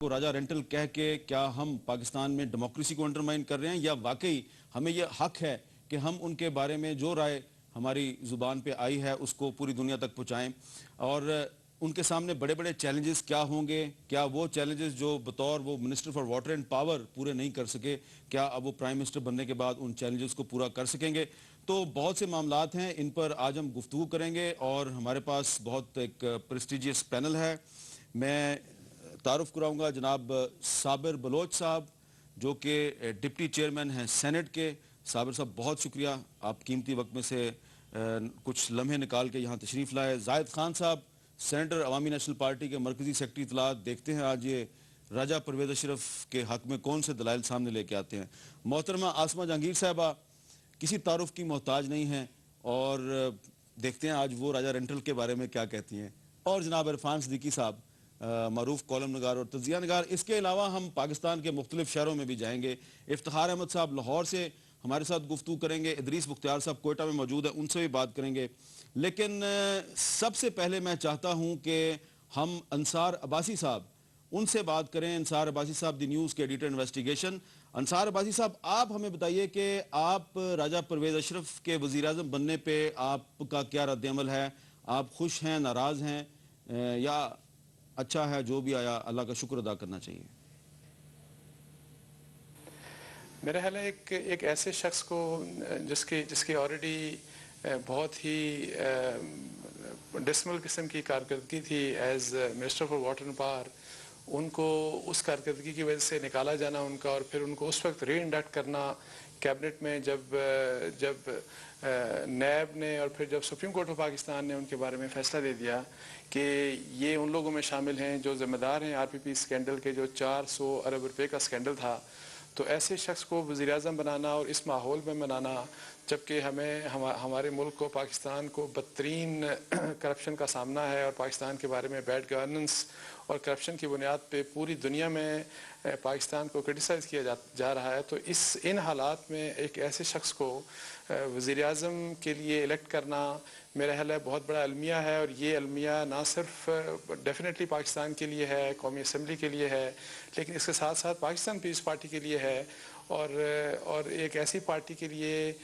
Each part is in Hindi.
को राजा रेंटल कह के क्या हम पाकिस्तान में डेमोक्रेसी को अंडरमाइन कर रहे हैं या वाकई हमें यह हक है कि हम उनके बारे में जो राय हमारी जुबान पे आई है उसको पूरी दुनिया तक पहुंचाएं। और उनके सामने बड़े बड़े चैलेंजेस क्या होंगे, क्या वो चैलेंजेस जो बतौर वो minister for water and power पूरे नहीं कर सके, क्या अब वो प्राइम मिनिस्टर बनने के बाद उन चैलेंजेस को पूरा कर सकेंगे। तो बहुत से मामलात हैं, इन पर आज हम गुफ्तगू करेंगे और हमारे पास बहुत एक प्रेस्टिजियस पैनल है। मैं तारुफ कराऊंगा जनाब साबिर बलोच साहब, जो कि डिप्टी चेयरमैन हैं सेनेट के। साबिर साहब, बहुत शुक्रिया, आप कीमती वक्त में से कुछ लम्हे निकाल के यहाँ तशरीफ़ लाए। जाहिद खान साहब, सेनेटर अवामी नेशनल पार्टी के मरकजी सेक्रेटरी इत्तलात, देखते हैं आज ये राजा परवेज़ अशरफ के हक में कौन से दलाइल सामने लेके आते हैं। मोहतरमा आसमा जहांगीर साहबा किसी तारुफ की मोहताज नहीं हैं और देखते हैं आज वो राजा रेंटल के बारे में क्या कहती हैं। और जनाब इरफान सिद्दीकी साहब, मरूफ कॉलम नगार और तजिया नगार। इसके अलावा हम पाकिस्तान के मुख्तलिफ शहरों में भी जाएंगे। इफ्तिखार अहमद साहब लाहौर से हमारे साथ गुफ्तगू करेंगे। इदरीस मुख्तियार साहब कोयटा में मौजूद है, उनसे भी बात करेंगे। लेकिन सबसे पहले मैं चाहता हूं कि हम अंसार अब्बासी साहब, उनसे बात करें। अंसार अब्बासी साहब, द न्यूज़ के एडिटर इन्वेस्टिगेशन। अंसार अब्बासी साहब, आप हमें बताइए कि आप राजा परवेज़ अशरफ के वज़ीर-ए-आज़म बनने पर आपका क्या रद्द-ए-अमल है? आप खुश हैं, नाराज़ हैं या अच्छा है, जो भी आया अल्लाह का शुक्र अदा करना चाहिए? मेरा ख्याल है एक ऐसे शख्स को जिसकी जिसकी ऑलरेडी बहुत ही डिसमल किस्म की कारकर्दगी थी as minister for water and power, उनको उस कारकर्दगी की वजह से निकाला जाना उनका और फिर उनको उस वक्त री इंडक्ट करना कैबिनेट में जब नैब ने और फिर जब सुप्रीम कोर्ट ऑफ पाकिस्तान ने उनके बारे में फ़ैसला दे दिया कि ये उन लोगों में शामिल हैं जो ज़िम्मेदार हैं आरपीपी स्कैंडल के, जो 400 अरब रुपए का स्कैंडल था। तो ऐसे शख्स को वज़ीर-ए-आज़म बनाना और इस माहौल में बनाना, जबकि हमारे मुल्क को, पाकिस्तान को बदतरीन करप्शन का सामना है और पाकिस्तान के बारे में बैड गवर्नेंस और करप्शन की बुनियाद पे पूरी दुनिया में पाकिस्तान को क्रिटिसाइज़ किया जा रहा है। तो इन हालात में एक ऐसे शख्स को वज़ीर-ए-आज़म के लिए इलेक्ट करना मेरा ख्याल है बहुत बड़ा अलमिया है। और ये अलमिया ना सिर्फ डेफिनेटली पाकिस्तान के लिए है, कौमी असम्बली के लिए है, लेकिन इसके साथ साथ पाकिस्तान पीस पार्टी के लिए है और एक ऐसी पार्टी के लिए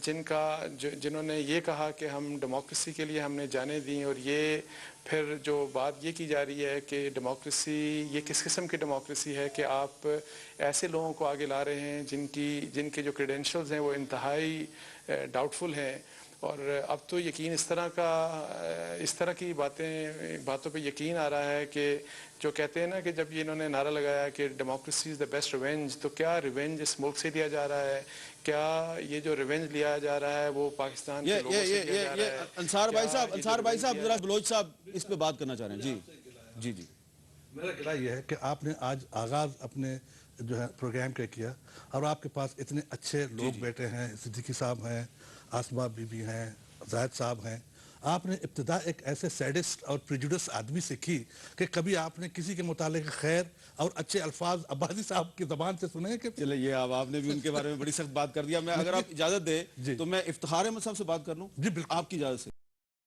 जिन्होंने ये कहा कि हम डेमोक्रेसी के लिए हमने जाने दी। और ये फिर जो बात ये की जा रही है कि डेमोक्रेसी ये किस किस्म की डेमोक्रेसी है कि आप ऐसे लोगों को आगे ला रहे हैं जिनके जो क्रेडेंशियल्स हैं वो इंतहाई डाउटफुल हैं। और अब तो यकीन इस तरह की बातों पे यकीन आ रहा है कि जो कहते हैं ना कि जब ये इन्होंने नारा लगाया कि democracy is the best revenge, तो क्या रिवेंज इस मुल्क से लिया जा रहा है? क्या ये जो रिवेंज लिया जा रहा है वो पाकिस्तान के लोगों से लिया जा रहा है? अंसार भाई साहब जरा बलोच साहब इस पे बात करना चाह रहे हैं। जी जी जी। मेरा ख्याल ये है कि आपने आज आगाज अपने जो है प्रोग्राम का किया और आपके पास इतने अच्छे लोग बैठे हैं, सिद्दीकी साहब हैं, आसमा बीबी हैं, जाहिद साहब हैं। आपने इब्तिदा एक ऐसे सैडिस्ट और प्रेजुडिस आदमी से की कि कभी आपने किसी के मुतालिक खैर और अच्छे अल्फाज अब्बासी साहब की ज़बान से सुने कि चले ये अब आपने भी उनके बारे में बड़ी सख्त बात कर दिया। मैं अगर आप इजाज़त दे तो मैं इफ्तिखार अहमद साहब से बात कर लूँ? जी बिल्कुल, आपकी इजाज़त से।